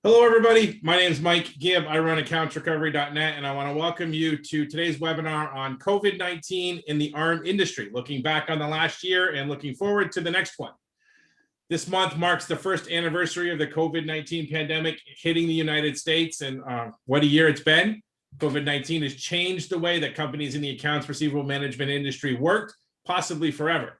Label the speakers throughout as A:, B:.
A: Hello, everybody. My name is Mike Gibb. I run accountsrecovery.net, and I want to welcome you to today's webinar on COVID-19 in the ARM industry, looking back on the last year and looking forward to the next one. This month marks the first anniversary of the COVID-19 pandemic hitting the United States, and what a year it's been. COVID-19 has changed the way that companies in the accounts receivable management industry worked, possibly forever.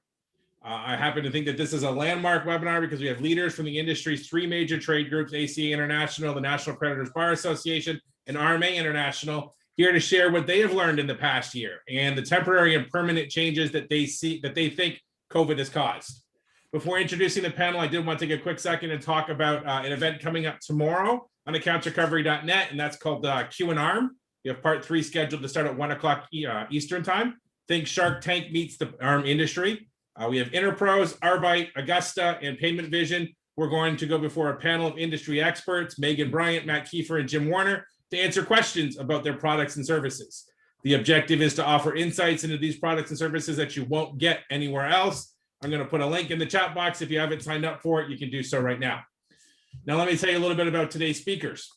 A: I happen to think that this is a landmark webinar because we have leaders from the industry's three major trade groups, ACA International, the National Creditors Bar Association, and RMA International, here to share what they have learned in the past year and the temporary and permanent changes that they think COVID has caused. Before introducing the panel, I did want to take a quick second and talk about an event coming up tomorrow on accountsrecovery.net, and that's called Q and ARM. We have part 3 scheduled to start at 1 o'clock Eastern time. Think Shark Tank meets the ARM industry. We have Interpros, Arbite, Augusta, and Payment Vision. We're going to go before a panel of industry experts, Megan Bryant, Matt Kiefer, and Jim Warner, to answer questions about their products and services. The objective is to offer insights into these products and services that you won't get anywhere else. I'm going to put a link in the chat box. If you haven't signed up for it, you can do so right now. Now, let me tell you a little bit about today's speakers.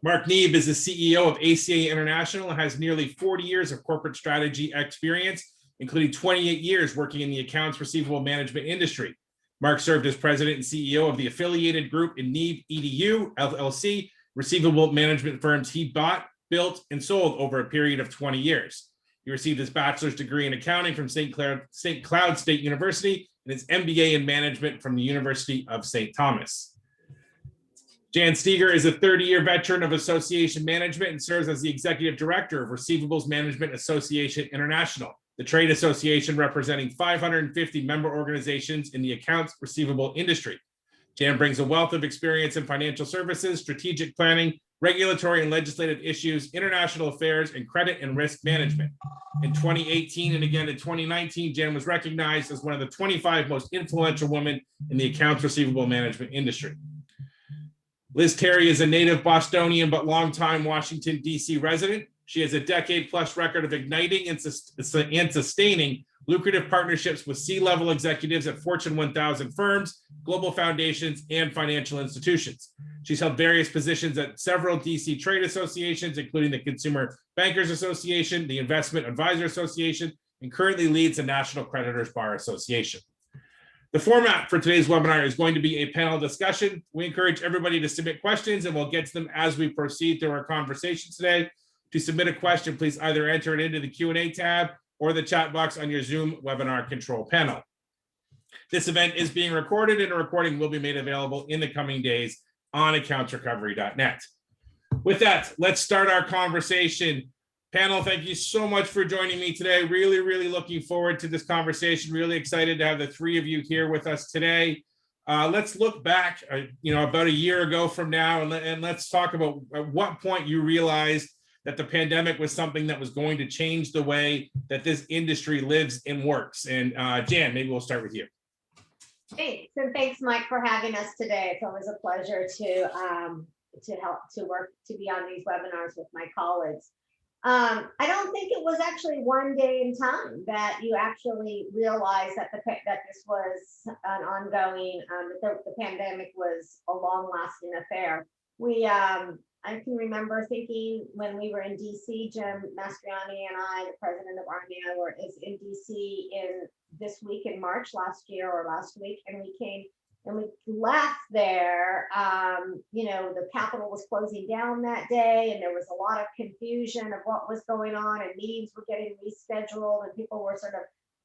A: Mark Neeb is the CEO of ACA International and has nearly 40 years of corporate strategy experience, including 28 years working in the accounts receivable management industry. Mark served as president and CEO of the affiliated group in Neeb EDU, LLC, receivable management firms he bought, built, and sold over a period of 20 years. He received his bachelor's degree in accounting from St. Cloud State University and his MBA in management from the University of St. Thomas. Jan Steger is a 30-year veteran of association management and serves as the executive director of Receivables Management Association International, the trade association representing 550 member organizations in the accounts receivable industry. Jan brings a wealth of experience in financial services, strategic planning, regulatory and legislative issues, international affairs, and credit and risk management. In 2018 and again in 2019, Jan was recognized as one of the 25 most influential women in the accounts receivable management industry. Liz Terry is a native Bostonian but longtime Washington, D.C. resident. She has a decade-plus record of igniting and sustaining lucrative partnerships with C-level executives at Fortune 1000 firms, global foundations, and financial institutions. She's held various positions at several DC trade associations, including the Consumer Bankers Association, the Investment Advisor Association, and currently leads the National Creditors Bar Association. The format for today's webinar is going to be a panel discussion. We encourage everybody to submit questions, and we'll get to them as we proceed through our conversation today. To submit a question, please either enter it into the Q&A tab or the chat box on your Zoom webinar control panel. This event is being recorded, and a recording will be made available in the coming days on accountsrecovery.net. With that, let's start our conversation. Panel, thank you so much for joining me today. Really looking forward to this conversation. Really excited to have the three of you here with us today. Let's look back, about a year ago from now, and let's talk about at what point you realized that the pandemic was something that was going to change the way that this industry lives and works. And Jan, maybe we'll start with you.
B: Thanks, and thanks, Mike, for having us today. It's always a pleasure to be on these webinars with my colleagues. I don't think it was actually one day in time that you actually realized that this was an ongoing, the pandemic was a long-lasting affair. I can remember thinking when we were in DC, Jim Mastriani and I, the president of RMA, is in DC in this week in March last week, and we came and we left there. The Capitol was closing down that day, and there was a lot of confusion of what was going on, and meetings were getting rescheduled, and people were sort of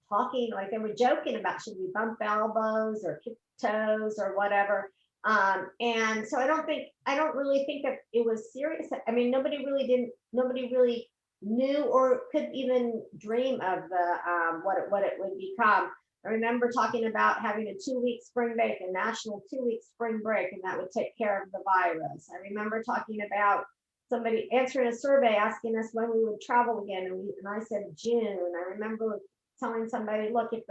B: talking, like they were joking about, should we bump elbows or kick toes or whatever. And so I don't really think that it was serious. I mean, nobody really knew or could even dream of what it would become. I remember talking about having a 2-week spring break, a national 2-week spring break, and that would take care of the virus. I remember talking about somebody answering a survey asking us when we would travel again, and I said June. I remember telling somebody, look, if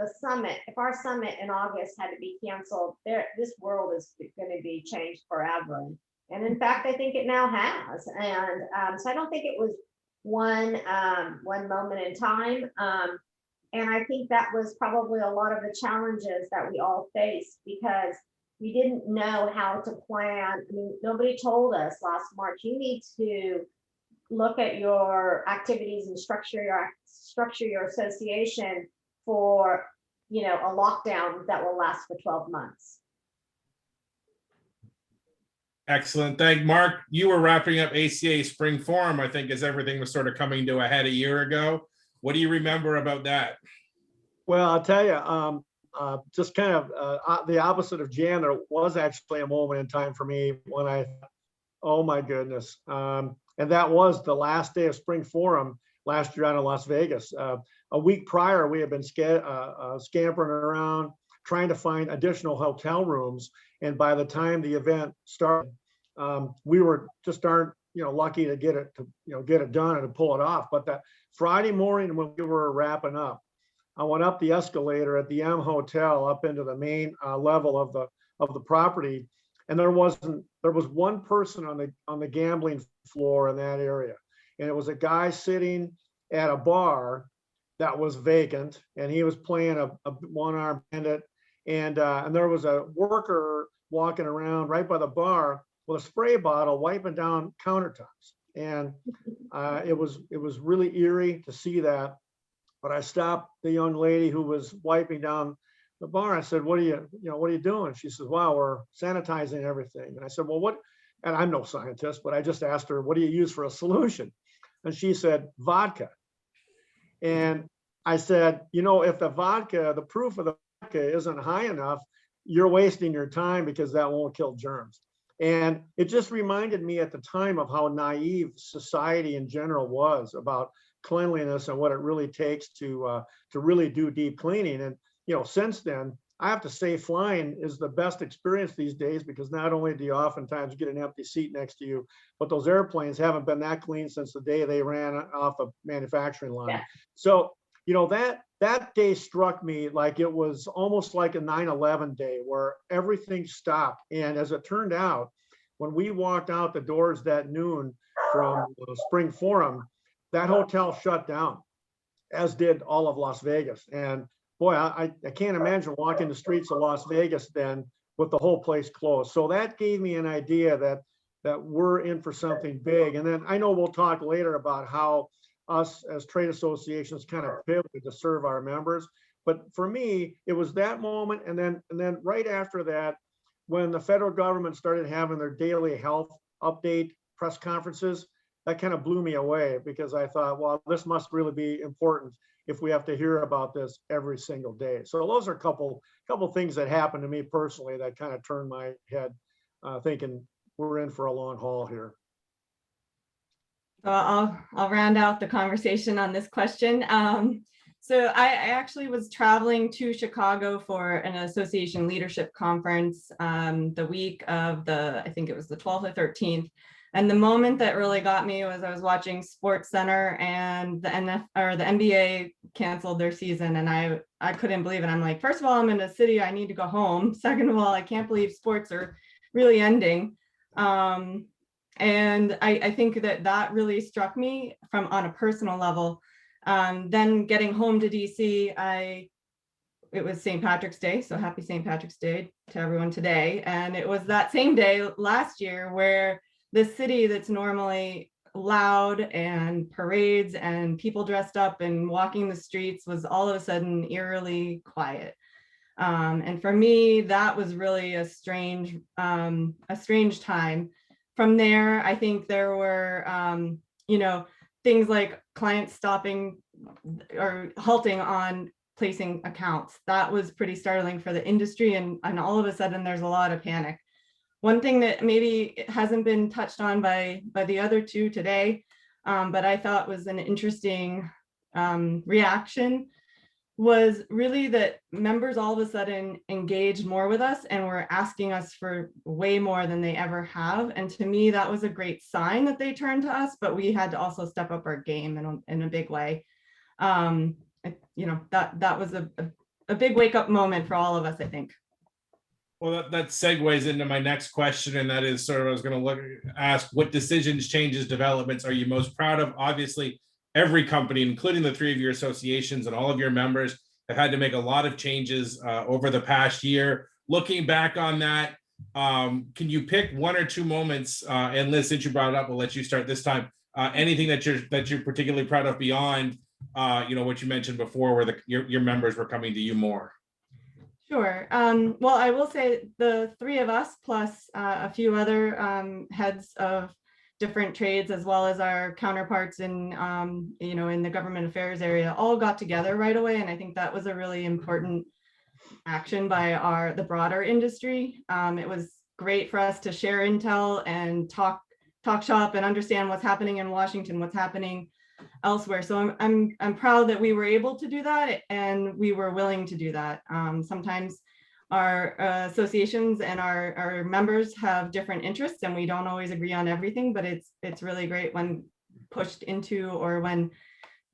B: our summit in August had to be canceled, this world is going to be changed forever. And in fact, I think it now has. And so I don't think it was one moment in time. And I think that was probably a lot of the challenges that we all faced, because you didn't know how to plan. I mean, nobody told us last March, you need to look at your activities and structure your association for, you know, a lockdown that will last for 12 months.
A: Excellent. Thank Mark. You were wrapping up ACA Spring Forum, I think, as everything was sort of coming to a head a year ago. What do you remember about that?
C: Well, I'll tell you, just kind of the opposite of Jan, there was actually a moment in time for me when I, oh my goodness. And that was the last day of Spring Forum last year out in Las Vegas. A week prior, we had been scampering around trying to find additional hotel rooms. And by the time the event started, we were just lucky to get it done and to pull it off. But that Friday morning when we were wrapping up, I went up the escalator at the M Hotel up into the main level of the property, and there was one person on the gambling floor in that area, and it was a guy sitting at a bar that was vacant, and he was playing a one-arm bandit, and there was a worker walking around right by the bar with a spray bottle wiping down countertops, and it was really eerie to see that. But I stopped the young lady who was wiping down the bar. I said, what are you doing? She says, wow, we're sanitizing everything. And I said, well, what? And I'm no scientist, but I just asked her, what do you use for a solution? And she said, vodka. And I said, if the proof of the vodka isn't high enough, you're wasting your time because that won't kill germs. And it just reminded me at the time of how naive society in general was about cleanliness and what it really takes to really do deep cleaning. And since then, I have to say flying is the best experience these days, because not only do you oftentimes get an empty seat next to you, but those airplanes haven't been that clean since the day they ran off a manufacturing line. Yeah. So that day struck me like it was almost like a 9/11 day where everything stopped. And as it turned out, when we walked out the doors that noon from the Spring Forum, that hotel shut down, as did all of Las Vegas. And boy, I can't imagine walking the streets of Las Vegas then with the whole place closed. So that gave me an idea that we're in for something big. And then I know we'll talk later about how us as trade associations kind of pivoted to serve our members. But for me, it was that moment. And then right after that, when the federal government started having their daily health update press conferences, that kind of blew me away, because I thought, well, this must really be important if we have to hear about this every single day. So those are a couple things that happened to me personally that kind of turned my head thinking we're in for a long haul here.
D: I'll round out the conversation on this question. So I actually was traveling to Chicago for an association leadership conference the week of I think it was the 12th or 13th. And the moment that really got me was I was watching Sports Center, and the NBA canceled their season, and I couldn't believe it. I'm like, first of all, I'm in a city, I need to go home. Second of all, I can't believe sports are really ending. And I think that really struck me on a personal level. Then getting home to DC, it was St. Patrick's Day, so happy St. Patrick's Day to everyone today. And it was that same day last year where the city that's normally loud and parades and people dressed up and walking the streets was all of a sudden eerily quiet. And for me, that was really a strange time. From there, I think there were, things like clients stopping or halting on placing accounts. That was pretty startling for the industry. And all of a sudden, there's a lot of panic. One thing that maybe hasn't been touched on by the other two today, but I thought was an interesting reaction, was really that members all of a sudden engaged more with us and were asking us for way more than they ever have. And to me, that was a great sign that they turned to us, but we had to also step up our game in a big way. That was a big wake up moment for all of us, I think.
A: Well, that segues into my next question, and that is I was going to ask, what decisions, changes, developments are you most proud of? Obviously, every company, including the three of your associations and all of your members, have had to make a lot of changes over the past year. looking back on that, can you pick one or two moments, and Liz, since you brought it up, we'll let you start this time, anything that you're particularly proud of beyond what you mentioned before, where your members were coming to you more?
D: Sure. Well, I will say the three of us plus a few other heads of different trades, as well as our counterparts in in the government affairs area, all got together right away, and I think that was a really important action by the broader industry. It was great for us to share intel and talk shop and understand what's happening in Washington, what's happening elsewhere. So I'm proud that we were able to do that, and we were willing to do that. Sometimes our associations and our members have different interests, and we don't always agree on everything, but it's really great when pushed into, or when,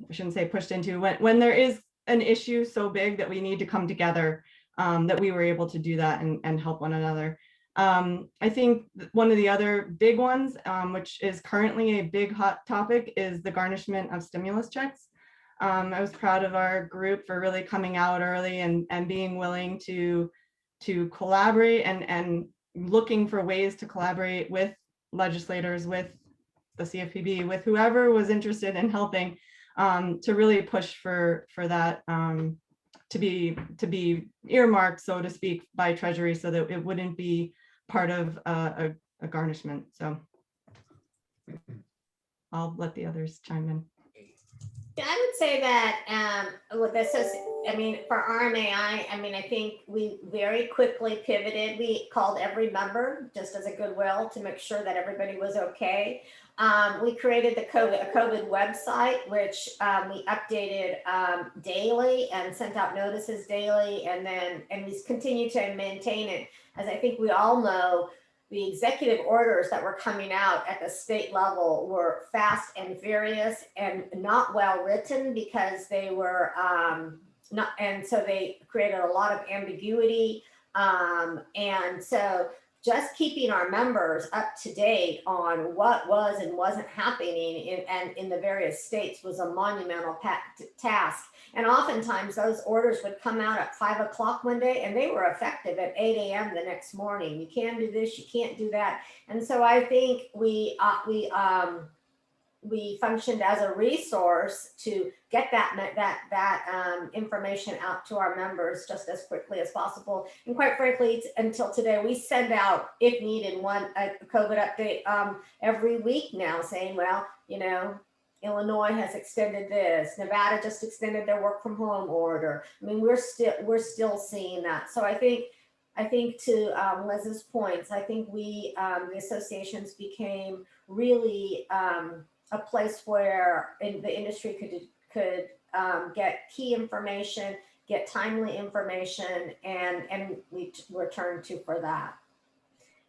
D: I shouldn't say pushed into, when there is an issue so big that we need to come together, that we were able to do that and help one another. I think one of the other big ones, which is currently a big hot topic, is the garnishment of stimulus checks. I was proud of our group for really coming out early and being willing to collaborate and looking for ways to collaborate with legislators, with the CFPB, with whoever was interested in helping, to really push for that to be earmarked, so to speak, by Treasury, so that it wouldn't be part of a garnishment. So I'll let the others chime in.
B: I would say that with this, for RMAI, I think we very quickly pivoted. We called every member just as a goodwill to make sure that everybody was okay. We created a COVID website, which we updated daily and sent out notices daily, and we continue to maintain it. As I think we all know, the executive orders that were coming out at the state level were fast and furious and not well written, because they were and so they created a lot of ambiguity. And so just keeping our members up to date on what was and wasn't happening in the various states was a monumental task. And oftentimes those orders would come out at 5 o'clock one day, and they were effective at 8 a.m. the next morning. You can't do this, you can't do that. And so I think we functioned as a resource to get that information out to our members just as quickly as possible. And quite frankly, until today, we send out, if needed, a COVID update every week now, saying, well, Illinois has extended this, Nevada just extended their work from home order. We're still seeing that. So I think to Liz's points, I think the associations became really a place where the industry could get key information, get timely information, and we were turned to for that.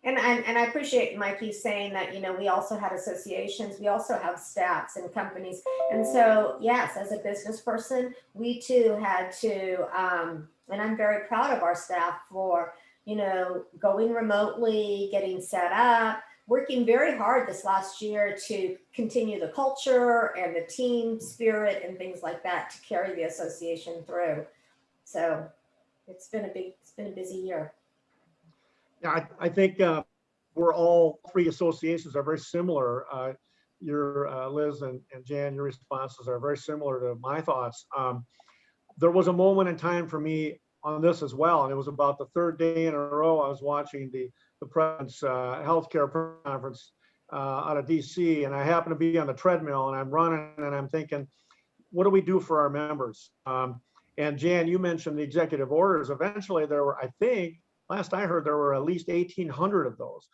B: And I appreciate Mikey saying that, we also had associations, we also have staffs and companies. And so, yes, as a business person, we too had to, and I'm very proud of our staff for, going remotely, getting set up, working very hard this last year to continue the culture and the team spirit and things like that to carry the association through. So it's been a busy year.
C: Yeah, I think we're all three associations are very similar. Your Liz and Jan, your responses are very similar to my thoughts. There was a moment in time for me on this as well, and it was about the third day in a row I was watching the president's healthcare conference out of DC, and I happened to be on the treadmill, and I'm running, and I'm thinking, what do we do for our members? And Jan, you mentioned the executive orders. Eventually, there were, I think, last I heard, there were at least 1,800 of those.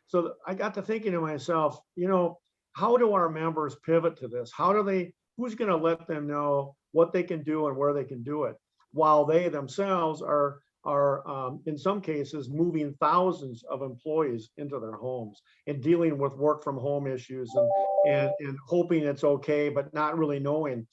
C: So I got to thinking to myself, how do our members pivot to this? Who's going to let them know what they can do and where they can do it, while they themselves are in some cases moving thousands of employees into their homes and dealing with work from home issues and hoping it's okay, but not really knowing.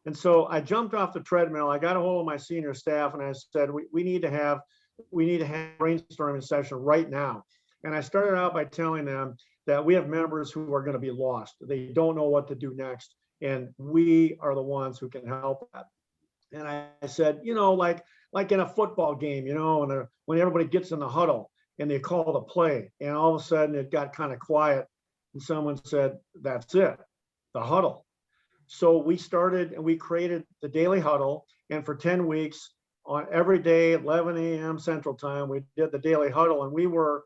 C: And so I jumped off the treadmill. I got a hold of my senior staff and I said, we need to have a brainstorming session right now. And I started out by telling them that we have members who are going to be lost. They don't know what to do next. And we are the ones who can help that. And I said, like in a football game, and when everybody gets in the huddle and they call the play, and all of a sudden it got kind of quiet, and someone said, "That's it, the huddle." So we started and we created the daily huddle, and for 10 weeks on every day, 11 a.m. Central Time, we did the daily huddle, and we were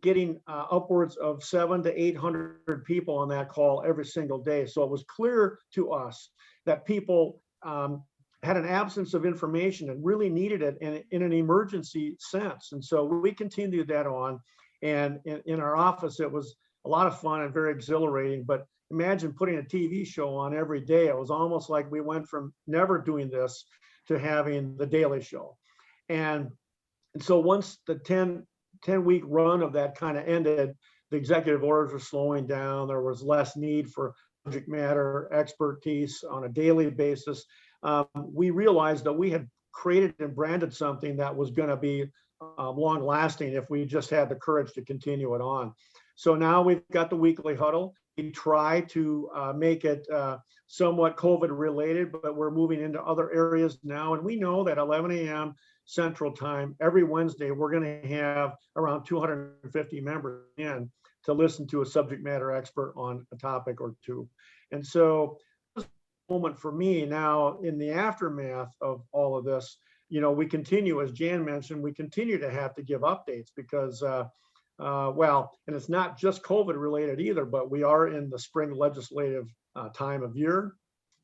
C: getting upwards of 700 to 800 people on that call every single day. So it was clear to us that people had an absence of information and really needed it in an emergency sense. And so we continued that on. And in our office, it was a lot of fun and very exhilarating. But imagine putting a TV show on every day. It was almost like we went from never doing this to having the daily show. And so once the 10-week run of that kind of ended, the executive orders were slowing down. There was less need for subject matter expertise on a daily basis. We realized that we had created and branded something that was going to be long lasting if we just had the courage to continue it on. So now we've got the weekly huddle. We try to make it somewhat COVID related, but we're moving into other areas now. And we know that 11 a.m. Central Time, every Wednesday, we're going to have around 250 members in to listen to a subject matter expert on a topic or two. And so this moment for me now in the aftermath of all of this, we continue, as Jan mentioned, we continue to have to give updates because, and it's not just COVID related either, but we are in the spring legislative time of year.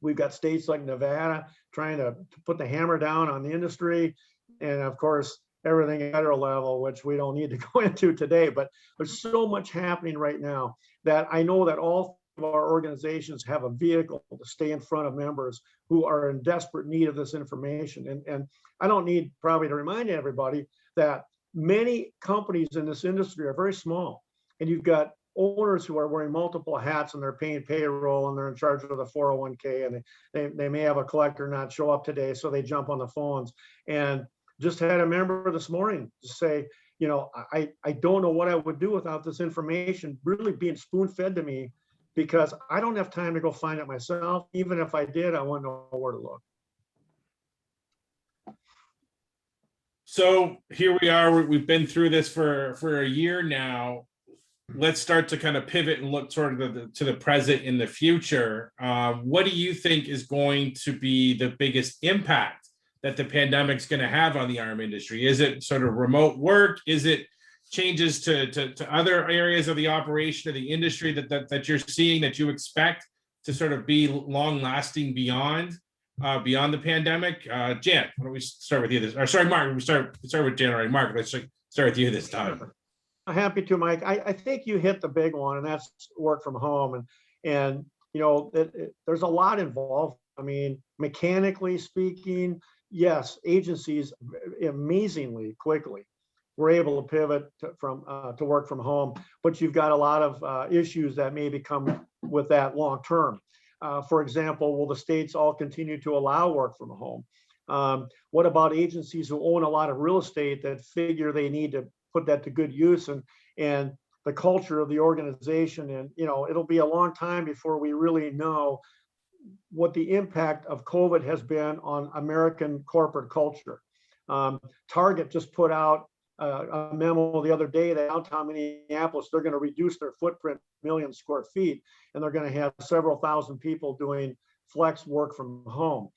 C: We've got states like Nevada trying to put the hammer down on the industry. And of course, everything at federal level, which we don't need to go into today, but there's so much happening right now that I know that all of our organizations have a vehicle to stay in front of members who are in desperate need of this information. And I don't need probably to remind everybody that many companies in this industry are very small, and you've got owners who are wearing multiple hats and they're paying payroll and they're in charge of the 401k, and they may have a collector not show up today, so they jump on the phones. And just had a member this morning to say, I don't know what I would do without this information really being spoon fed to me, because I don't have time to go find it myself. Even if I did, I wouldn't know where to look.
A: So here we are. We've been through this for a year now. Let's start to kind of pivot and look sort of to the present in the future. What do you think is going to be the biggest impact that the pandemic's going to have on the arm industry? Is it sort of remote work? Is it changes to other areas of the operation of the industry that you're seeing that you expect to sort of be long lasting beyond the pandemic? Jan, why don't we start with you this? Or sorry, Mark. We start with Jan. All right, Mark. Let's start with you this time.
C: I'm happy to, Mike. I think you hit the big one, and that's work from home. And there's a lot involved. I mean, mechanically speaking, yes, agencies amazingly quickly were able to pivot to work from home, but you've got a lot of issues that maybe come with that long term. For example, will the states all continue to allow work from home? What about agencies who own a lot of real estate that figure they need to put that to good use, and the culture of the organization? And it'll be a long time before we really know what the impact of COVID has been on American corporate culture. Target just put out a memo the other day that downtown Minneapolis, they're going to reduce their footprint 1 million square feet, and they're going to have several thousand people doing flex work from home.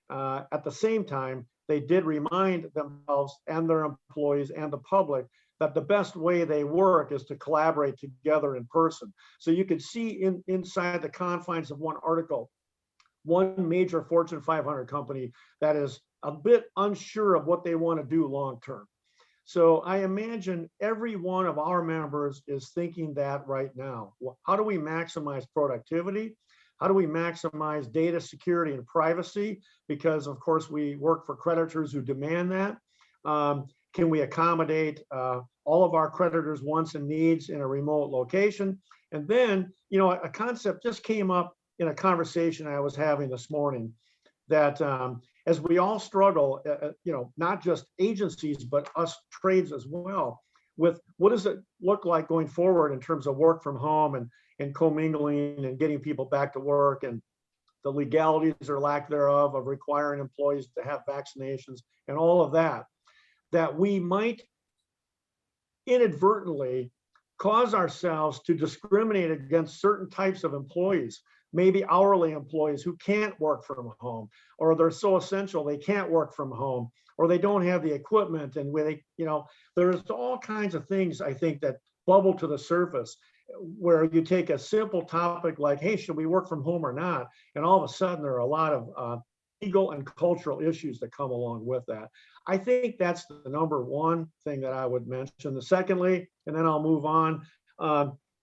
C: At the same time, they did remind themselves and their employees and the public that the best way they work is to collaborate together in person. So you could see inside the confines of one article, one major Fortune 500 company that is a bit unsure of what they want to do long term. So I imagine every one of our members is thinking that right now. How do we maximize productivity? How do we maximize data security and privacy? Because of course we work for creditors who demand that. Can we accommodate all of our creditors' wants and needs in a remote location? And then, a concept just came up in a conversation I was having this morning, that as we all struggle, not just agencies, but us trades as well, with what does it look like going forward in terms of work from home and commingling and getting people back to work, and the legalities or lack thereof of requiring employees to have vaccinations and all of that, that we might inadvertently cause ourselves to discriminate against certain types of employees, maybe hourly employees who can't work from home, or they're so essential they can't work from home, or they don't have the equipment. And where they, there's all kinds of things I think that bubble to the surface where you take a simple topic like, hey, should we work from home or not? And all of a sudden there are a lot of legal and cultural issues that come along with that. I think that's the number one thing that I would mention. The secondly, and then I'll move on,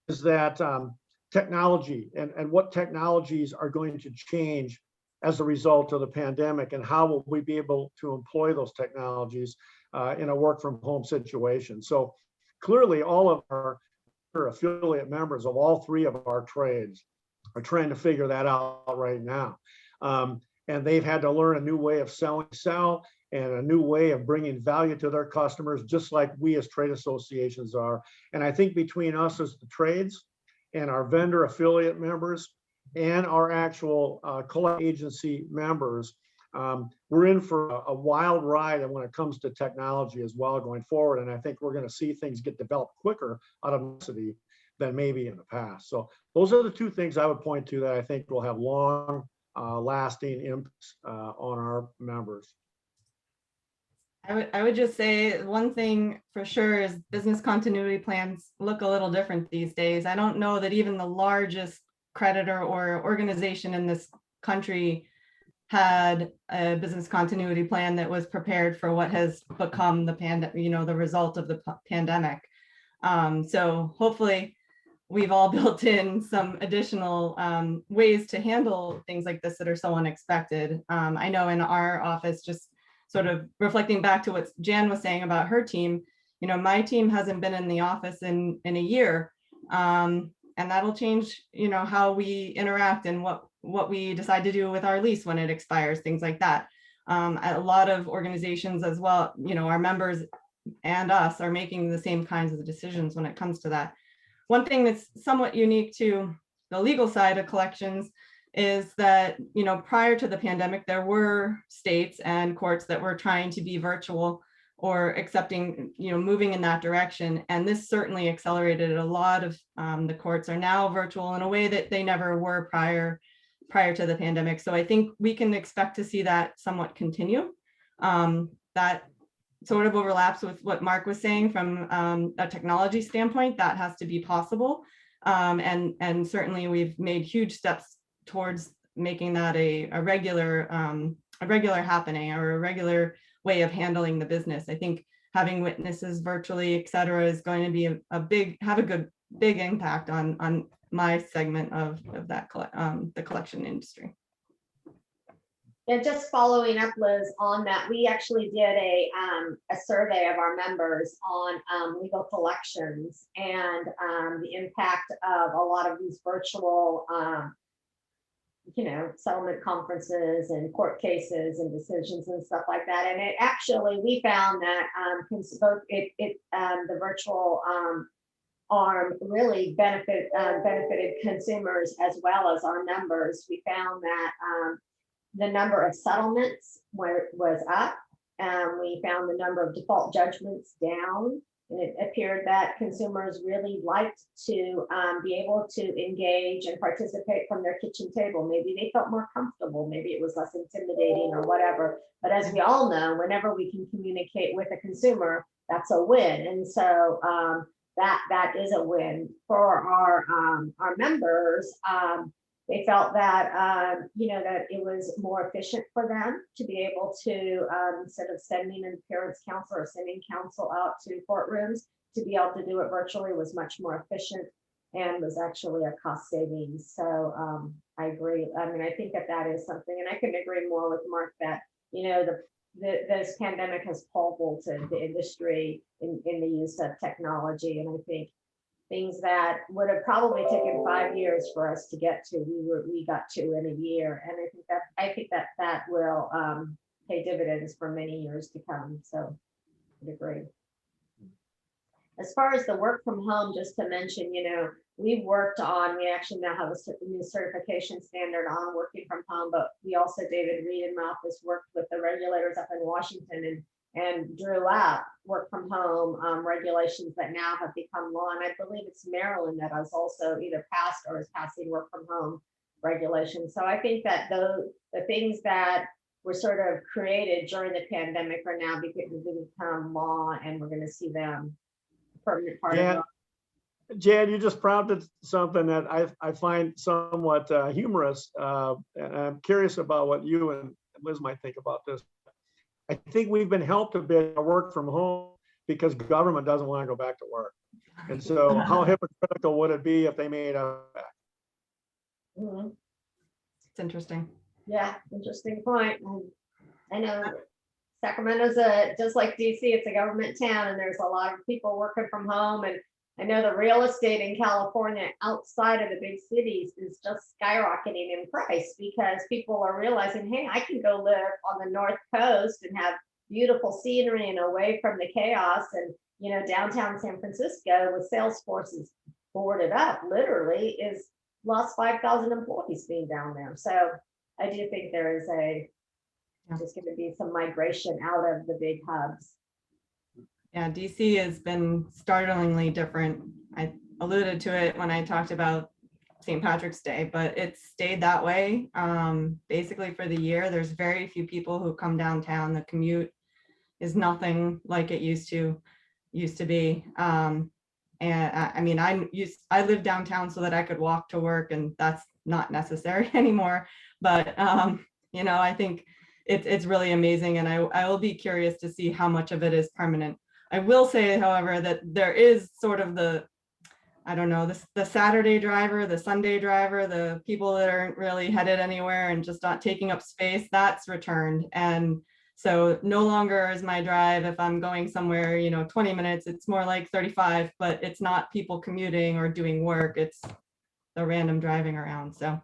C: is that technology and what technologies are going to change as a result of the pandemic, and how will we be able to employ those technologies in a work from home situation. So clearly all of our affiliate members of all three of our trades are trying to figure that out right now. And they've had to learn a new way of sell and a new way of bringing value to their customers, just like we as trade associations are. And I think between us as the trades and our vendor affiliate members and our actual collect agency members, we're in for a wild ride when it comes to technology as well going forward. And I think we're going to see things get developed quicker out of necessity than maybe in the past. So those are the two things I would point to that I think will have long lasting impacts on our members.
D: I would just say one thing for sure is business continuity plans look a little different these days. I don't know that even the largest creditor or organization in this country had a business continuity plan that was prepared for what has become the result of the pandemic. So hopefully we've all built in some additional ways to handle things like this that are so unexpected. I know in our office, just sort of reflecting back to what Jan was saying about her team, my team hasn't been in the office in a year. And that'll change, how we interact and what we decide to do with our lease when it expires, things like that. A lot of organizations as well, our members and us are making the same kinds of decisions when it comes to that. One thing that's somewhat unique to the legal side of collections is that, prior to the pandemic, there were states and courts that were trying to be virtual or accepting, moving in that direction. And this certainly accelerated it. A lot of the courts are now virtual in a way that they never were prior to the pandemic. So I think we can expect to see that somewhat continue. That sort of overlaps with what Mark was saying from a technology standpoint. That has to be possible. And certainly we've made huge steps towards making that a regular happening or a regular way of handling the business. I think having witnesses virtually, et cetera, is going to be have a big impact on my segment of that the collection industry.
B: And just following up, Liz, on that, we actually did a survey of our members on legal collections and the impact of a lot of these virtual, settlement conferences and court cases and decisions and stuff like that. And it actually, we found that the virtual arm really benefited consumers as well as our members. We found that the number of settlements was up. We found the number of default judgments down. And it appeared that consumers really liked to be able to engage and participate from their kitchen table. Maybe they felt more comfortable. Maybe it was less intimidating or whatever. But as we all know, whenever we can communicate with a consumer, that's a win. And so that is a win for our members. They felt that, that it was more efficient for them to be able to, instead of sending an appearance counsel or sending counsel out to courtrooms, to be able to do it virtually was much more efficient and was actually a cost savings. So I agree. I mean, I think that is something, and I can agree more with Mark that, this pandemic has pulverized the industry in the use of technology. And I think things that would have probably taken 5 years for us to get to, we got to in a year. And I think that will pay dividends for many years to come. So I agree. As far as the work from home, just to mention, we actually now have a new certification standard on working from home, but we also, David Reed in my office, worked with the regulators up in Washington and drew up work from home regulations that now have become law. And I believe it's Maryland that has also either passed or is passing work from home regulations. So I think that the things that were sort of created during the pandemic are now beginning to become law, and we're going to see them permanent part of law.
C: Jan, you just prompted something that I find somewhat humorous, and I'm curious about what you and Liz might think about this. I think we've been helped a bit to work from home because government doesn't want to go back to work. And so how hypocritical would it be if they made us back?
B: Mhm.
D: It's interesting.
B: Yeah, interesting point. I know Sacramento's just like DC, it's a government town, and there's a lot of people working from home. And I know the real estate in California outside of the big cities is just skyrocketing in price because people are realizing, hey, I can go live on the North Coast and have beautiful scenery and away from the chaos. And, downtown San Francisco with Salesforce's boarded up, literally is lost 5,000 employees being down there. So I do think there is there's going to be some migration out of the big hubs.
D: Yeah, DC has been startlingly different. I alluded to it when I talked about St. Patrick's Day, but it's stayed that way basically for the year. There's very few people who come downtown. The commute is nothing like it used to be. And I mean, I live downtown so that I could walk to work, and that's not necessary anymore. But I think it's really amazing, and I will be curious to see how much of it is permanent. I will say, however, that there is sort of the Saturday driver, the Sunday driver, the people that aren't really headed anywhere and just not taking up space, that's returned. And so no longer is my drive, if I'm going somewhere, 20 minutes, it's more like 35, but it's not people commuting or doing work. It's the random driving around. So.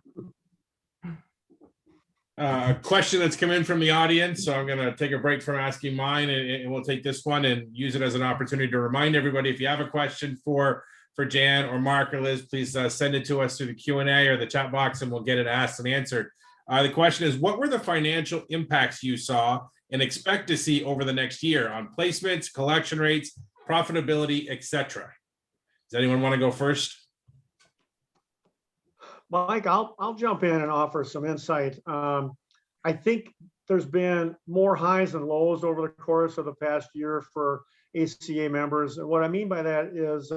A: Question that's come in from the audience. So I'm going to take a break from asking mine, and we'll take this one and use it as an opportunity to remind everybody, if you have a question for Jan or Mark or Liz, please send it to us through the Q&A or the chat box, and we'll get it asked and answered. The question is, what were the financial impacts you saw and expect to see over the next year on placements, collection rates, profitability, etc.? Does anyone want to go first?
C: Mike, I'll jump in and offer some insight. I think there's been more highs and lows over the course of the past year for ACA members. And what I mean by that is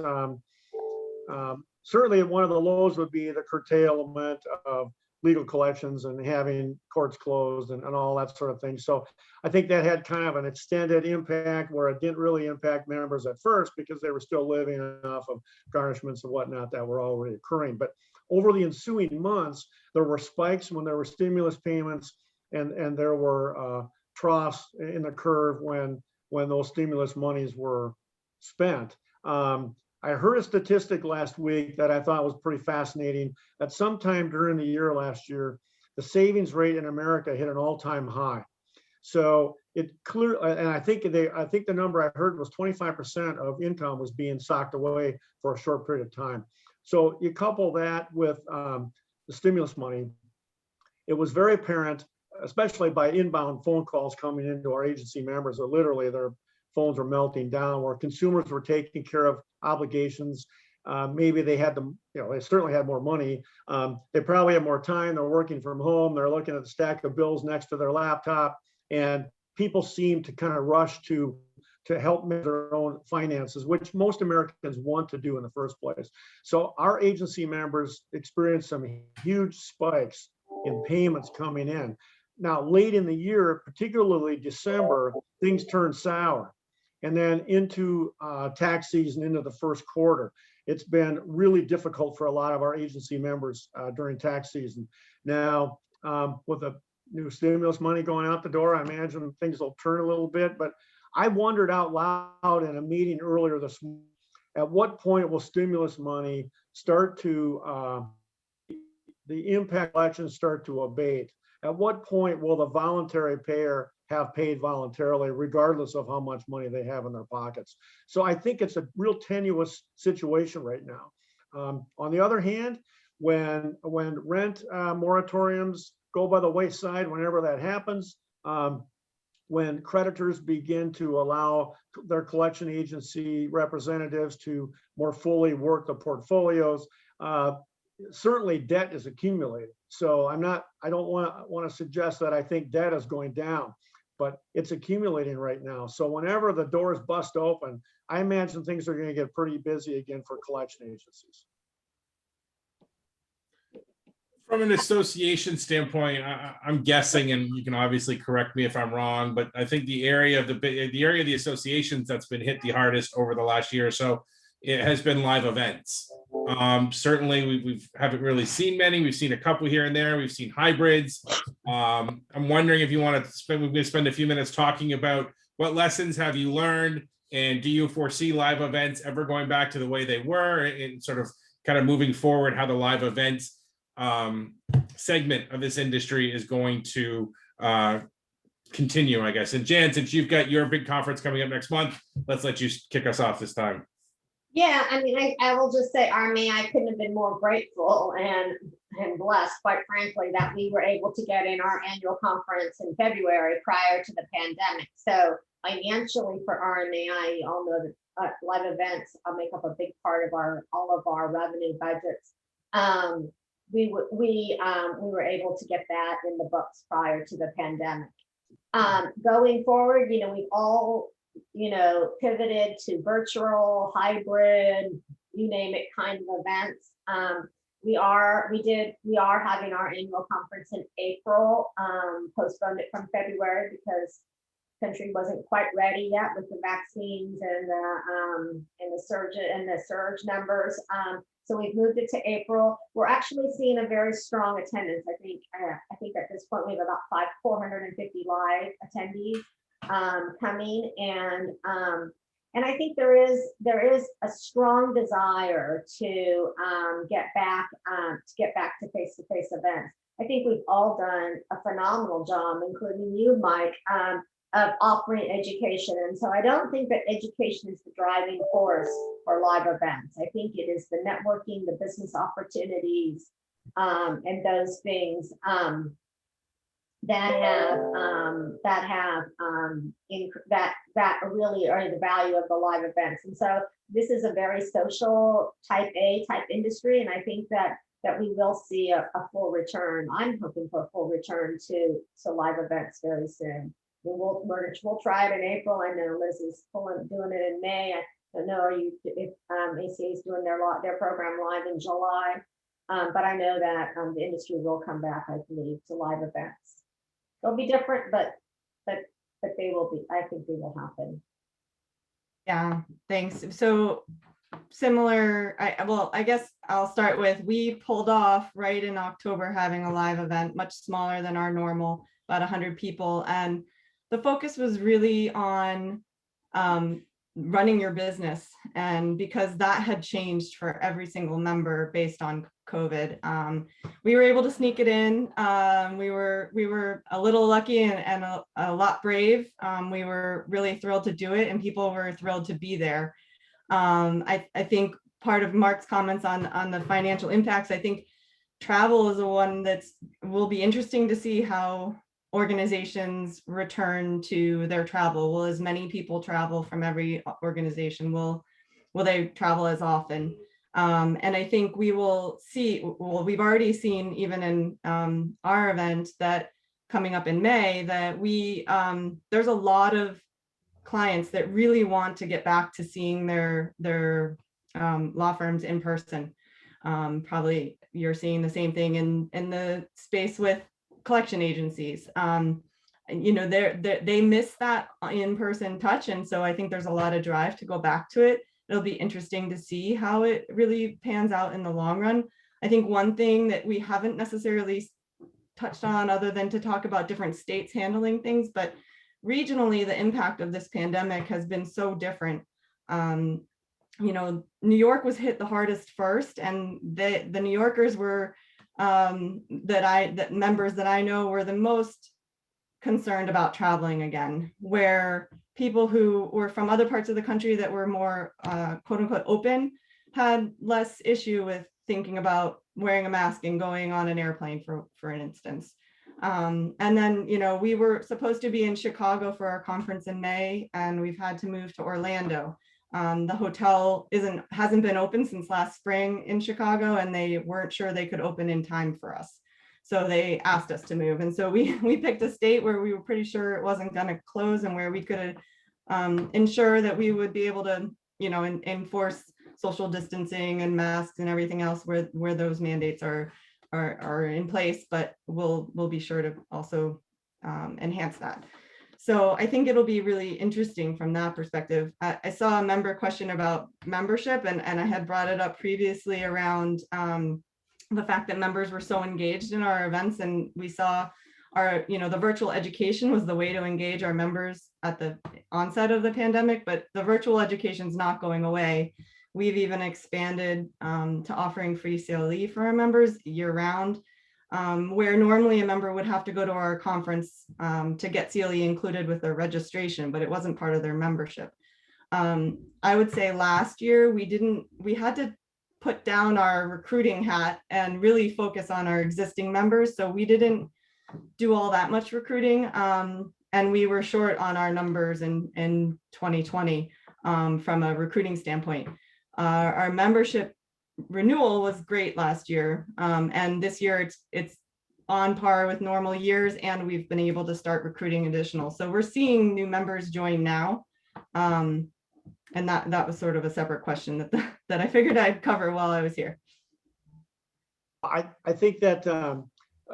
C: certainly one of the lows would be the curtailment of legal collections and having courts closed and all that sort of thing. So I think that had kind of an extended impact where it didn't really impact members at first because they were still living off of garnishments and whatnot that were already occurring. But over the ensuing months, there were spikes when there were stimulus payments, and there were troughs in the curve when those stimulus monies were spent. I heard a statistic last week that I thought was pretty fascinating, that sometime during the year last year, the savings rate in America hit an all-time high. So it clear, and I think the number I heard was 25% of income was being socked away for a short period of time. So you couple that with the stimulus money, it was very apparent, especially by inbound phone calls coming into our agency members, that literally their phones were melting down, where consumers were taking care of obligations. Maybe they had them, they certainly had more money. They probably had more time. They're working from home. They're looking at the stack of bills next to their laptop, and people seem to kind of rush to help manage their own finances, which most Americans want to do in the first place. So our agency members experienced some huge spikes in payments coming in. Now, late in the year, particularly December, things turned sour. And then into tax season, into the first quarter, it's been really difficult for a lot of our agency members during tax season. Now, with the new stimulus money going out the door, I imagine things will turn a little bit, but I wondered out loud in a meeting earlier this morning, at what point will stimulus money start to, the impact elections start to abate? At what point will the voluntary payer have paid voluntarily, regardless of how much money they have in their pockets. So I think it's a real tenuous situation right now. On the other hand, when rent moratoriums go by the wayside, whenever that happens, when creditors begin to allow their collection agency representatives to more fully work the portfolios, certainly debt is accumulating. So I don't want to suggest that I think debt is going down, but it's accumulating right now. So whenever the doors bust open, I imagine things are going to get pretty busy again for collection agencies.
A: From an association standpoint, I'm guessing, and you can obviously correct me if I'm wrong, but I think the area of the associations that's been hit the hardest over the last year or so, it has been live events. Certainly, we haven't really seen many. We've seen a couple here and there. We've seen hybrids. I'm wondering if you want to spend. We're going to spend a few minutes talking about what lessons have you learned, and do you foresee live events ever going back to the way they were, and sort of kind of moving forward, how the live events segment of this industry is going to continue, I guess. And Jan, since you've got your big conference coming up next month, let's let you kick us off this time.
B: Yeah, I mean, I will just say, RMA, I couldn't have been more grateful and blessed, quite frankly, that we were able to get in our annual conference in February prior to the pandemic. So financially for RMA, you all know that live events make up a big part of all of our revenue budgets. We were able to get that in the books prior to the pandemic. Going forward, we've all, pivoted to virtual, hybrid, you name it, kind of events. We are having our annual conference in April, postponed it from February because the country wasn't quite ready yet with the vaccines and the surge numbers. So we've moved it to April. We're actually seeing a very strong attendance. I think at this point we have about 450 live attendees coming, and I think there is a strong desire to get back to face-to-face events. I think we've all done a phenomenal job, including you, Mike, of offering education. And so I don't think that education is the driving force for live events. I think it is the networking, the business opportunities, and those things that really are the value of the live events. And so this is a very social type industry, and I think that we will see a full return. I'm hoping for a full return to live events very soon. We'll try it in April. I know Liz is doing it in May. I don't know if ACA is doing their program live in July, but I know that the industry will come back, I believe, to live events. They'll be different, but they will be. I think they will happen.
D: Yeah, thanks. So similar. I guess I'll start with, we pulled off right in October having a live event, much smaller than our normal, about 100 people, and the focus was really on running your business, and because that had changed for every single member based on COVID, we were able to sneak it in. We were a little lucky and a lot brave. We were really thrilled to do it, and people were thrilled to be there. I think part of Mark's comments on the financial impacts, I think travel is the one will be interesting to see how organizations return to their travel. Will as many people travel from every organization? Will they travel as often? And I think we will see, we've already seen even in our event that coming up in May, that there's a lot of clients that really want to get back to seeing their law firms in person. Probably you're seeing the same thing in the space with collection agencies. They miss that in-person touch, and so I think there's a lot of drive to go back to it. It'll be interesting to see how it really pans out in the long run. I think one thing that we haven't necessarily touched on, other than to talk about different states handling things, but regionally, the impact of this pandemic has been so different. New York was hit the hardest first, and the New Yorkers were that members that I know were the most concerned about traveling again, where people who were from other parts of the country that were more quote unquote open had less issue with thinking about wearing a mask and going on an airplane, for an instance. And then, we were supposed to be in Chicago for our conference in May, and we've had to move to Orlando. The hotel hasn't been open since last spring in Chicago, and they weren't sure they could open in time for us. So they asked us to move. And so we picked a state where we were pretty sure it wasn't going to close, and where we could ensure that we would be able to, enforce social distancing and masks and everything else where those mandates are in place, but we'll be sure to also enhance that. So I think it'll be really interesting from that perspective. I saw a member question about membership, and I had brought it up previously around the fact that members were so engaged in our events, and we saw the virtual education was the way to engage our members at the onset of the pandemic, but the virtual education is not going away. We've even expanded to offering free CLE for our members year round, where normally a member would have to go to our conference to get CLE included with their registration, but it wasn't part of their membership. I would say last year we had to put down our recruiting hat and really focus on our existing members. So we didn't do all that much recruiting, and we were short on our numbers in 2020 from a recruiting standpoint. Our membership renewal was great last year, and this year it's on par with normal years, and we've been able to start recruiting additional. So we're seeing new members join now, and that was sort of a separate question that I figured I'd cover while I was here.
C: I think that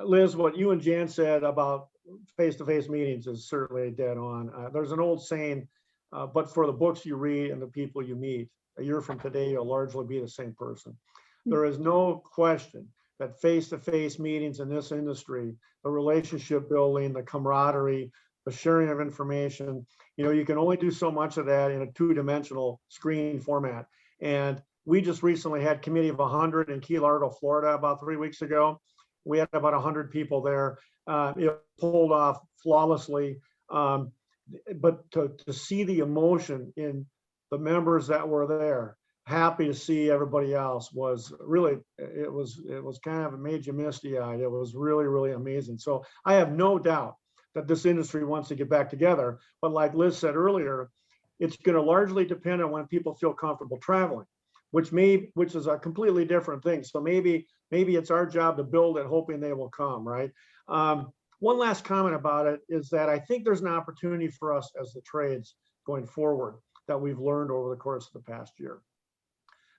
C: Liz, what you and Jan said about face-to-face meetings is certainly dead on. There's an old saying, but for the books you read and the people you meet, a year from today, you'll largely be the same person. There is no question that face-to-face meetings in this industry, the relationship building, the camaraderie, the sharing of information, you can only do so much of that in a two-dimensional screen format. And we just recently had Committee of 100 in Key Largo, Florida, about 3 weeks ago. We had about 100 people there. It pulled off flawlessly. But to see the emotion in the members that were there, happy to see everybody else, was really, it was kind of, it made you misty-eyed. It was really, really amazing. So I have no doubt that this industry wants to get back together. But like Liz said earlier, it's going to largely depend on when people feel comfortable traveling, which is a completely different thing. So maybe it's our job to build it, hoping they will come, right? One last comment about it is that I think there's an opportunity for us as the trades going forward that we've learned over the course of the past year.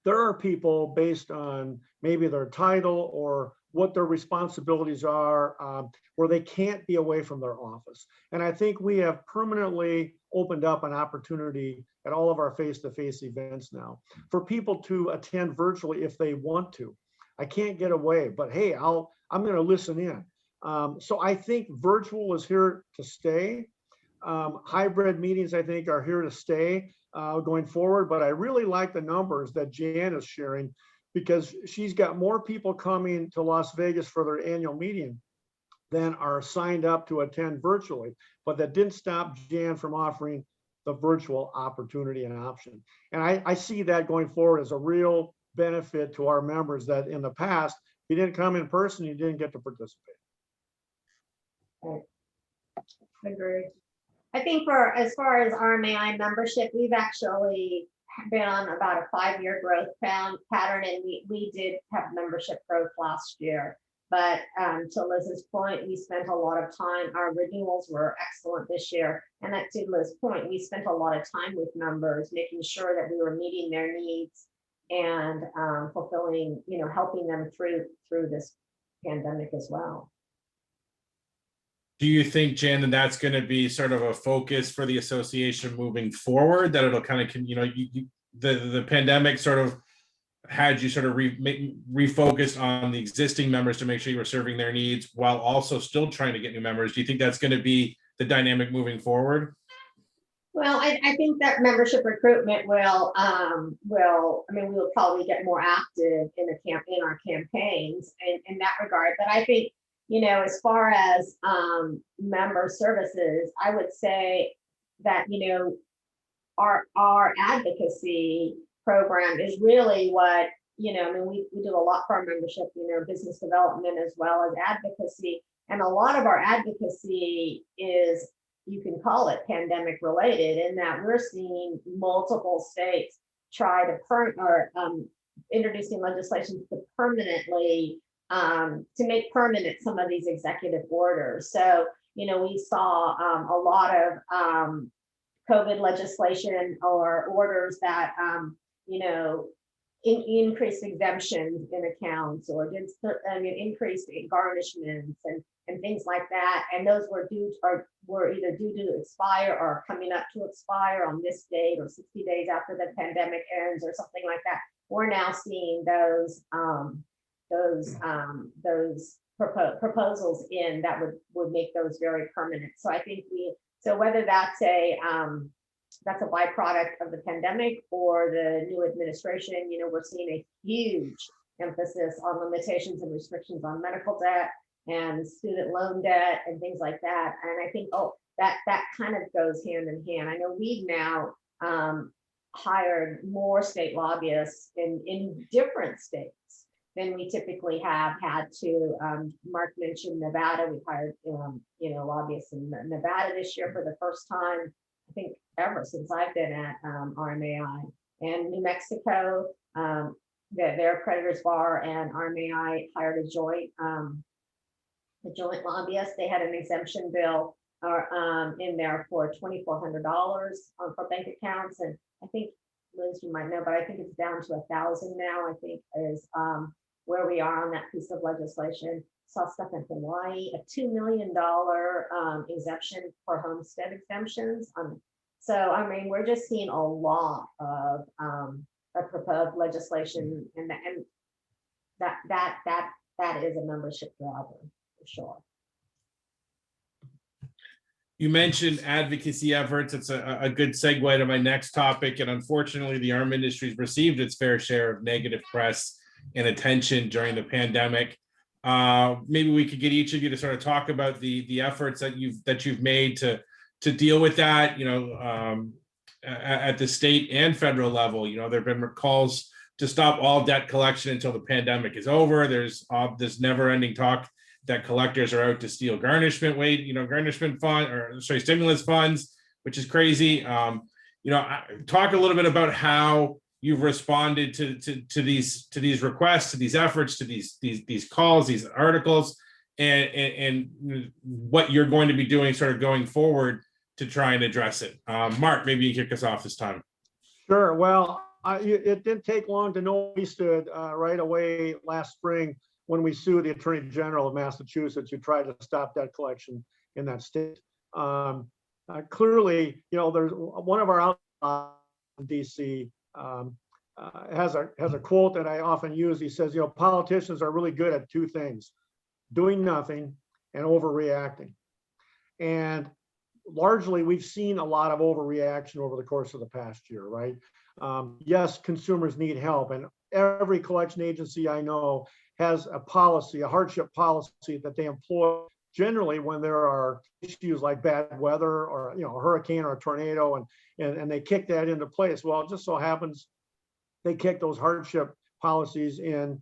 C: There are people based on maybe their title or what their responsibilities are, where they can't be away from their office. And I think we have permanently opened up an opportunity at all of our face-to-face events now for people to attend virtually if they want to. I can't get away, but hey, I'm going to listen in. So I think virtual is here to stay. Hybrid meetings, I think, are here to stay going forward. But I really like the numbers that Jan is sharing, because she's got more people coming to Las Vegas for their annual meeting than are signed up to attend virtually. But that didn't stop Jan from offering the virtual opportunity and option. And I see that going forward as a real benefit to our members, that in the past, if you didn't come in person, you didn't get to participate.
B: Agreed. I think as far as RMAI membership, we've actually been on about a 5-year growth pattern, and we did have membership growth last year. But to Liz's point, we spent a lot of time, our renewals were excellent this year. And that, to Liz's point, we spent a lot of time with members, making sure that we were meeting their needs and fulfilling, helping them through this pandemic as well.
A: Do you think, Jan, that that's going to be sort of a focus for the association moving forward, that it'll kind of, the pandemic sort of had you sort of refocused on the existing members to make sure you were serving their needs while also still trying to get new members? Do you think that's going to be the dynamic moving forward?
B: Well, I think that membership recruitment we'll probably get more active in our campaigns in that regard. But I think, as far as member services, I would say that, our advocacy program is really what, I mean, we do a lot for our membership, business development as well as advocacy. And a lot of our advocacy is, you can call it pandemic related, in that we're seeing multiple states try to introducing legislation to permanently to make permanent some of these executive orders. So, we saw a lot of COVID legislation or orders that, increased exemptions in accounts, or increased garnishments and things like that. And those were either due to expire or coming up to expire on this date or 60 days after the pandemic ends or something like that. We're now seeing those proposals in that would make those very permanent. So I think whether that's a byproduct of the pandemic or the new administration, we're seeing a huge emphasis on limitations and restrictions on medical debt and student loan debt and things like that. And I think, that kind of goes hand in hand. I know we've now hired more state lobbyists in different states than we typically have had to. Mark mentioned Nevada. We hired, lobbyists in Nevada this year for the first time, I think, ever since I've been at RMAI. And New Mexico, their Creditors Bar and RMAI hired a joint lobbyist. They had an exemption bill in there for $2,400 for bank accounts, and I think, Liz, you might know, but I think it's down to 1,000 now. I think is where we are on that piece of legislation. Saw stuff in Hawaii, a $2 million exemption for homestead exemptions. So I mean, we're just seeing a lot of proposed legislation, and that is a membership driver for sure.
A: You mentioned advocacy efforts. It's a good segue to my next topic. And unfortunately, the arm industry has received its fair share of negative press and attention during the pandemic. Maybe we could get each of you to sort of talk about the efforts that you've made to deal with that, at the state and federal level. There have been calls to stop all debt collection until the pandemic is over. There's this never-ending talk that collectors are out to steal stimulus funds, which is crazy. Talk a little bit about how you've responded to these requests, to these efforts, to these calls, these articles, and what you're going to be doing sort of going forward to try and address it. Mark, maybe you kick us off this time.
C: Sure. Well, it didn't take long to know we stood right away last spring when we sued the Attorney General of Massachusetts, who tried to stop debt collection in that state. Clearly, there's one of our outlets in DC has a quote that I often use. He says, politicians are really good at two things: doing nothing and overreacting. And largely, we've seen a lot of overreaction over the course of the past year, right? Yes, consumers need help, and every collection agency I know has a policy, a hardship policy that they employ generally when there are issues like bad weather or a hurricane or a tornado, and they kick that into place. Well, it just so happens they kick those hardship policies in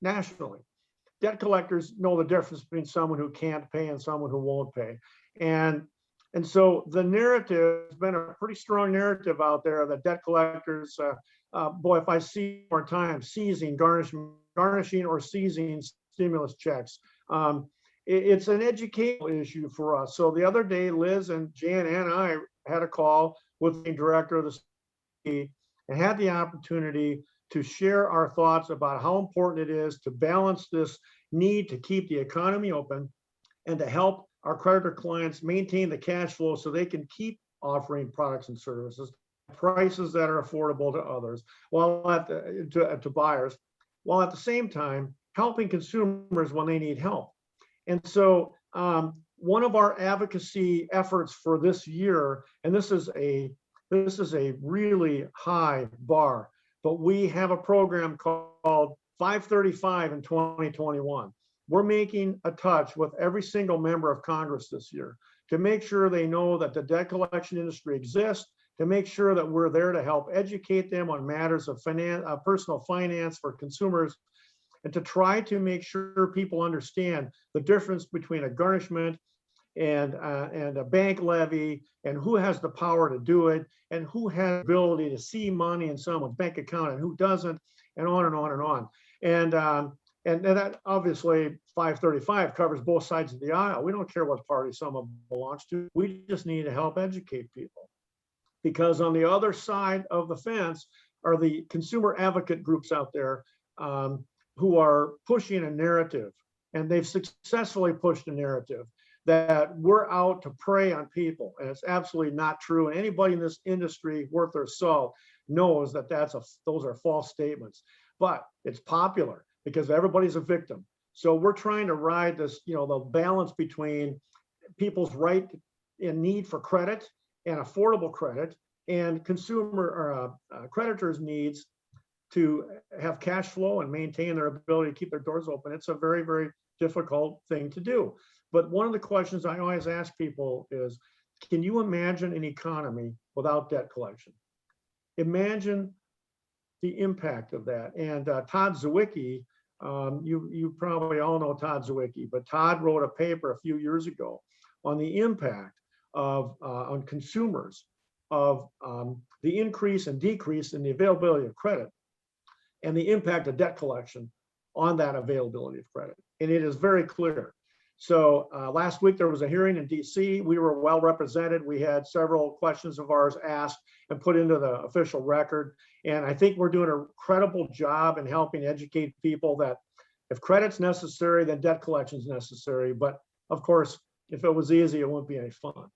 C: nationally. Debt collectors know the difference between someone who can't pay and someone who won't pay. And so the narrative has been a pretty strong narrative out there that debt collectors, boy, if I see more time, seizing, garnishing or seizing stimulus checks. It's an educational issue for us. So the other day, Liz and Jan and I had a call with the director of the city and had the opportunity to share our thoughts about how important it is to balance this need to keep the economy open and to help our creditor clients maintain the cash flow so they can keep offering products and services at prices that are affordable to others, to buyers, while at the same time helping consumers when they need help. And so one of our advocacy efforts for this year, and this is a really high bar, but we have a program called 535 in 2021. we're making a touch with every single member of Congress this year to make sure they know that the debt collection industry exists, to make sure that we're there to help educate them on matters of personal finance for consumers, and to try to make sure people understand the difference between a garnishment and a bank levy, and who has the power to do it, and who has the ability to see money in someone's bank account and who doesn't, and on and on and on. And that obviously 535 covers both sides of the aisle. We don't care what party someone belongs to. We just need to help educate people. Because on the other side of the fence are the consumer advocate groups out there who are pushing a narrative, and they've successfully pushed a narrative that we're out to prey on people, and it's absolutely not true. And anybody in this industry worth their salt knows that those are false statements. But it's popular because everybody's a victim. So we're trying to ride this, the balance between people's right and need for credit and affordable credit, and consumer or creditors' needs to have cash flow and maintain their ability to keep their doors open. It's a very, very difficult thing to do. But one of the questions I always ask people is, can you imagine an economy without debt collection? Imagine the impact of that. And Todd Zwicky, you probably all know Todd Zwicky, but Todd wrote a paper a few years ago on the impact of on consumers of the increase and decrease in the availability of credit and the impact of debt collection on that availability of credit. And it is very clear. So last week there was a hearing in DC. We were well represented. We had several questions of ours asked and put into the official record. And I think we're doing an incredible job in helping educate people that if credit's necessary, then debt collection is necessary. But of course, if it was easy, it wouldn't be any fun.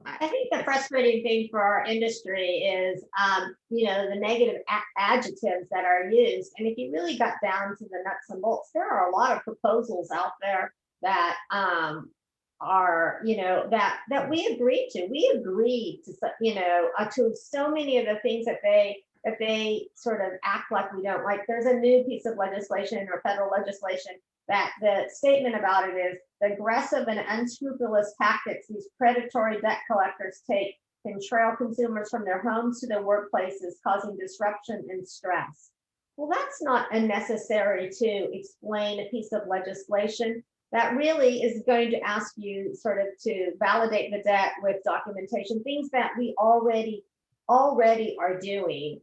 B: I think the frustrating thing for our industry is, the negative adjectives that are used. And if you really got down to the nuts and bolts, there are a lot of proposals out there that are, that we agreed to. We agreed to so many of the things that they sort of act like we don't like. There's a new piece of legislation or federal legislation that the statement about it is the aggressive and unscrupulous tactics these predatory debt collectors take can trail consumers from their homes to their workplaces, causing disruption and stress. Well, that's not unnecessary to explain a piece of legislation that really is going to ask you sort of to validate the debt with documentation, things that we already are doing.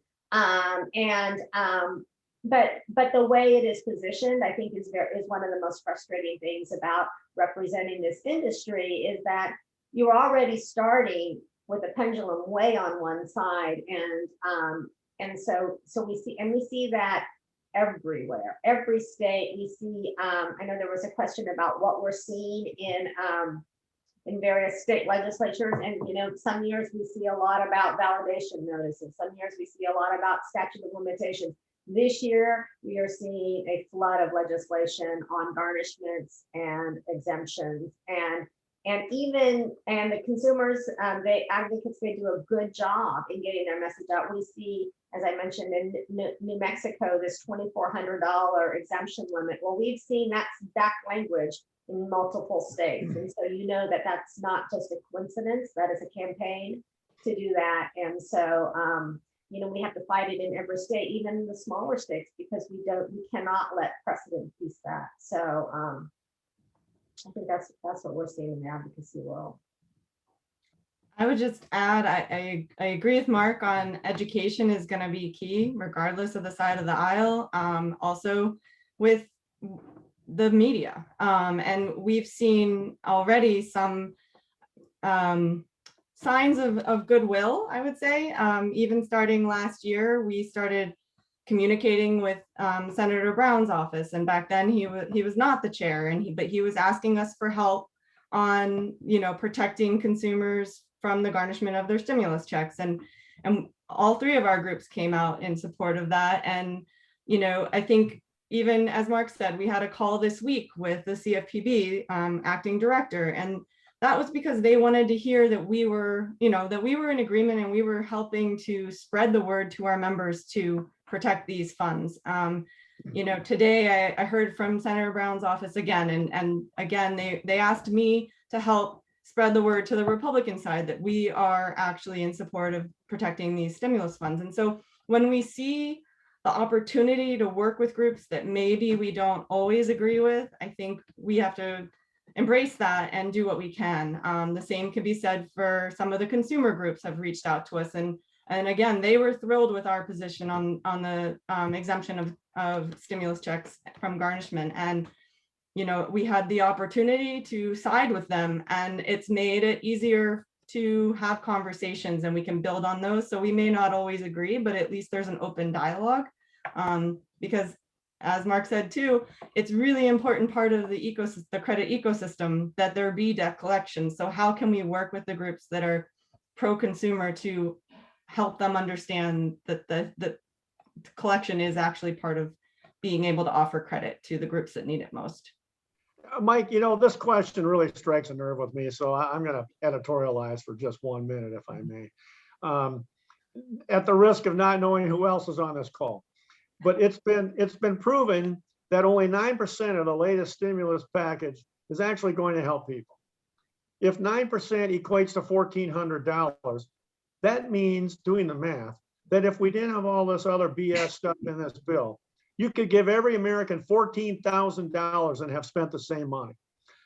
B: But the way it is positioned, I think is one of the most frustrating things about representing this industry is that you're already starting with a pendulum way on one side, and so we see that everywhere, every state. We see. I know there was a question about what we're seeing in various state legislatures, and some years we see a lot about validation notices. Some years we see a lot about statute of limitations. This year, we are seeing a flood of legislation on garnishments and exemptions, and the consumers, the advocates, they do a good job in getting their message out. We see, as I mentioned, in New Mexico, this $2,400 exemption limit. Well, we've seen that exact language in multiple states, and so that that's not just a coincidence. That is a campaign to do that, and so. We have to fight it in every state, even in the smaller states, because we cannot let precedent be set. So I think that's what we're seeing in the advocacy world.
D: I would just add, I agree with Mark on education is going to be key, regardless of the side of the aisle. Also with the media, and we've seen already some signs of goodwill, I would say. Even starting last year, we started communicating with Senator Brown's office, and back then he was not the chair, but he was asking us for help on protecting consumers from the garnishment of their stimulus checks, and all three of our groups came out in support of that. And I think, even as Mark said, we had a call this week with the CFPB acting director, and that was because they wanted to hear that we were in agreement and we were helping to spread the word to our members to protect these funds. today I heard from Senator Brown's office again, and again, they asked me to help spread the word to the Republican side that we are actually in support of protecting these stimulus funds. And so when we see the opportunity to work with groups that maybe we don't always agree with, I think we have to embrace that and do what we can. The same can be said for some of the consumer groups have reached out to us, and again, they were thrilled with our position on the exemption of stimulus checks from garnishment. And we had the opportunity to side with them, and it's made it easier to have conversations, and we can build on those. So we may not always agree, but at least there's an open dialogue, because as Mark said too, it's really important part of the ecosystem, the credit ecosystem, that there be debt collection. So how can we work with the groups that are pro-consumer to help them understand that the collection is actually part of being able to offer credit to the groups that need it most?
C: Mike, this question really strikes a nerve with me, so I'm going to editorialize for just 1 minute, if I may, at the risk of not knowing who else is on this call. But it's been proven that only 9% of the latest stimulus package is actually going to help people. If 9% equates to $1,400, that means, doing the math, that if we didn't have all this other BS stuff in this bill, you could give every American $14,000 and have spent the same money.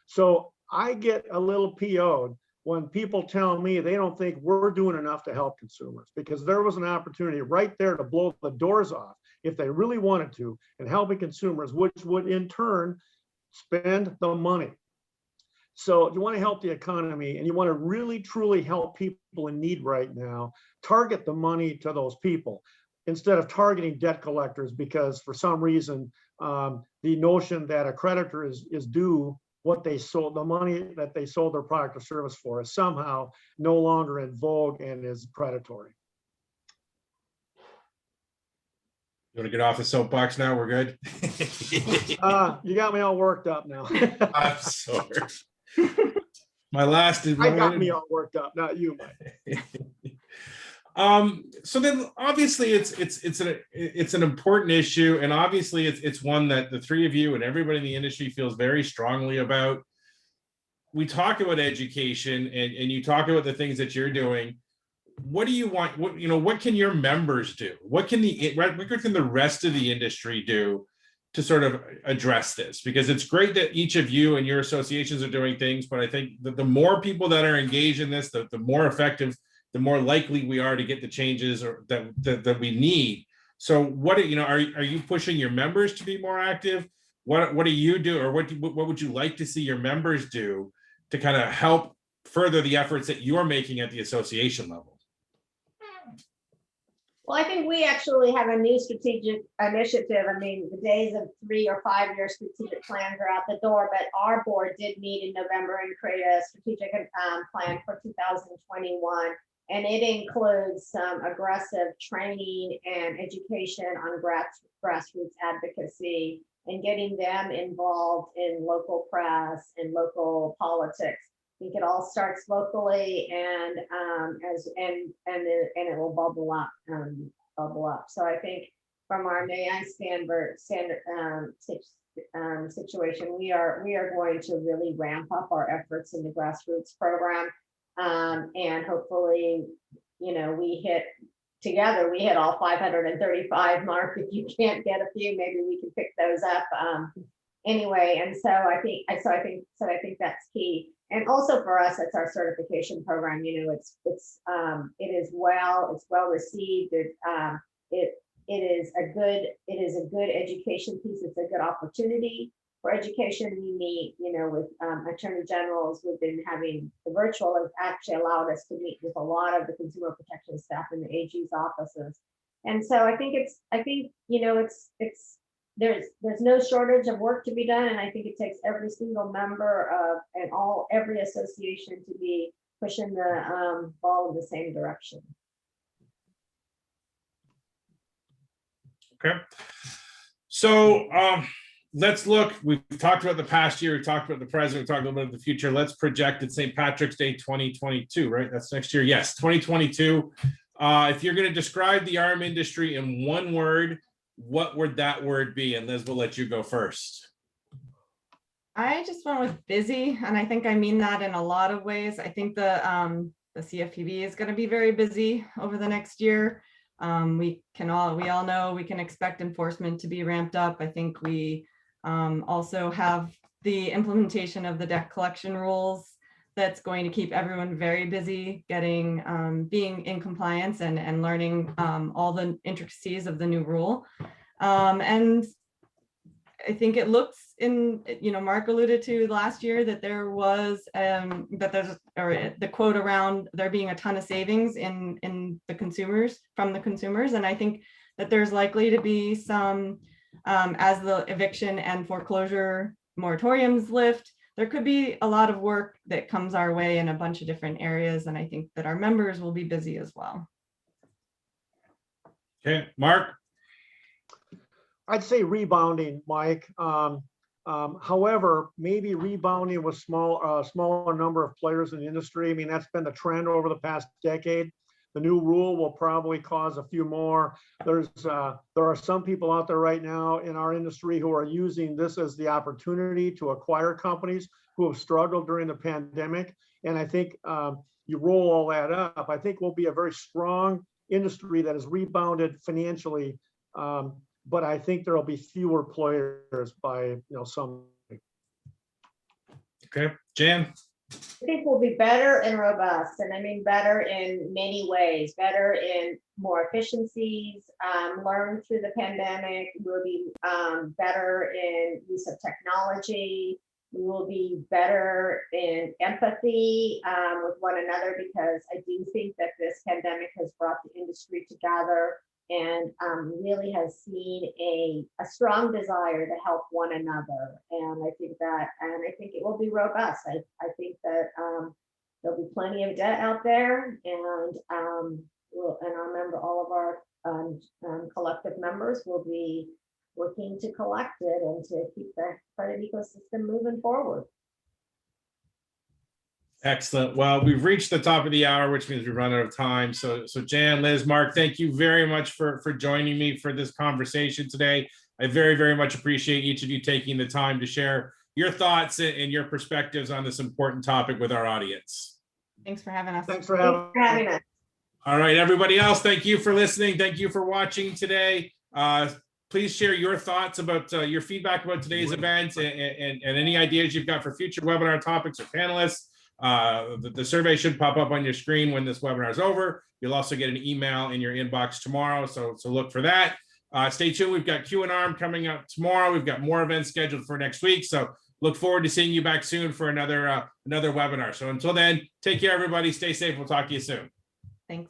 C: So I get a little PO'd when people tell me they don't think we're doing enough to help consumers, because there was an opportunity right there to blow the doors off if they really wanted to, and helping consumers, which would in turn spend the money. So if you want to help the economy and you want to really truly help people in need right now, target the money to those people instead of targeting debt collectors, because for some reason, the notion that a creditor is due what they sold, the money that they sold their product or service for, is somehow no longer in vogue and is predatory.
A: You want to get off the soapbox now? We're good.
C: You got me all worked up now.
A: I'm sorry. My last is.
C: I got me all worked up, not you, Mike.
A: So then obviously it's an important issue, and obviously it's one that the three of you and everybody in the industry feels very strongly about. We talk about education, and you talk about the things that you're doing. What do you want? What can your members do? What can the rest of the industry do to sort of address this? Because it's great that each of you and your associations are doing things, but I think that the more people that are engaged in this, the more effective, the more likely we are to get the changes that we need. So what are you pushing your members to be more active? What do you do, or what would you like to see your members do to kind of help further the efforts that you're making at the association level?
B: Well, I think we actually have a new strategic initiative. I mean, the days of 3 or 5 year strategic plans are out the door, but our board did meet in November and create a strategic plan for 2021. And it includes some aggressive training and education on grassroots advocacy and getting them involved in local press and local politics. I think it all starts locally, and it will bubble up. So I think from our RMA situation, we are going to really ramp up our efforts in the grassroots program. And hopefully, we hit all 535 mark. If you can't get a few, maybe we can pick those up anyway. And so I think that's key. And also for us, it's our certification program. It's well received. It is a good education piece. It's a good opportunity for education. We meet, with attorney generals. We've been having the virtual has actually allowed us to meet with a lot of the consumer protection staff in the AG's offices. And so I think there's no shortage of work to be done. And I think it takes every single member of every association to be pushing the ball in the same direction.
A: Okay. So let's look. We've talked about the past year. We talked about the present. We talked a little bit of the future. Let's project at St. Patrick's Day 2022, right? That's next year. Yes, 2022. If you're going to describe the ARM industry in one word, what would that word be? And Liz, we'll let you go first.
D: I just went with busy, and I think I mean that in a lot of ways. I think the CFPB is going to be very busy over the next year. We all know we can expect enforcement to be ramped up. I think we also have the implementation of the debt collection rules that's going to keep everyone very busy getting being in compliance and learning all the intricacies of the new rule. And I think it looks in, Mark alluded to last year that there was the quote around there being a ton of savings in the consumers from the consumers. And I think that there's likely to be some, as the eviction and foreclosure moratoriums lift, there could be a lot of work that comes our way in a bunch of different areas. And I think that our members will be busy as well.
A: Okay, Mark?
C: I'd say rebounding, Mike. However, maybe rebounding with smaller number of players in the industry. I mean, that's been the trend over the past decade. The new rule will probably cause a few more. There are some people out there right now in our industry who are using this as the opportunity to acquire companies who have struggled during the pandemic. And I think you roll all that up, I think we'll be a very strong industry that has rebounded financially. But I think there'll be fewer players by some.
A: Okay, Jan?
B: I think we'll be better and robust, and I mean better in many ways, better in more efficiencies, learned through the pandemic. We'll be better in use of technology. We will be better in empathy with one another, because I do think that this pandemic has brought the industry together and really has seen a strong desire to help one another. And I think it will be robust. I think that there'll be plenty of debt out there, and all of our collective members will be working to collect it and to keep the credit ecosystem moving forward.
A: Excellent. Well, we've reached the top of the hour, which means we've run out of time. So Jan, Liz, Mark, thank you very much for joining me for this conversation today. I very, very much appreciate each of you taking the time to share your thoughts and your perspectives on this important topic with our audience.
D: Thanks for having us.
C: Thanks for having us.
A: All right, everybody else, thank you for listening. Thank you for watching today. Please share your thoughts about your feedback about today's event and any ideas you've got for future webinar topics or panelists. The survey should pop up on your screen when this webinar is over. You'll also get an email in your inbox tomorrow, so look for that. Stay tuned. We've got Q&R coming up tomorrow. We've got more events scheduled for next week, so look forward to seeing you back soon for another webinar. So until then, take care, everybody. Stay safe. We'll talk to you soon.
D: Thanks.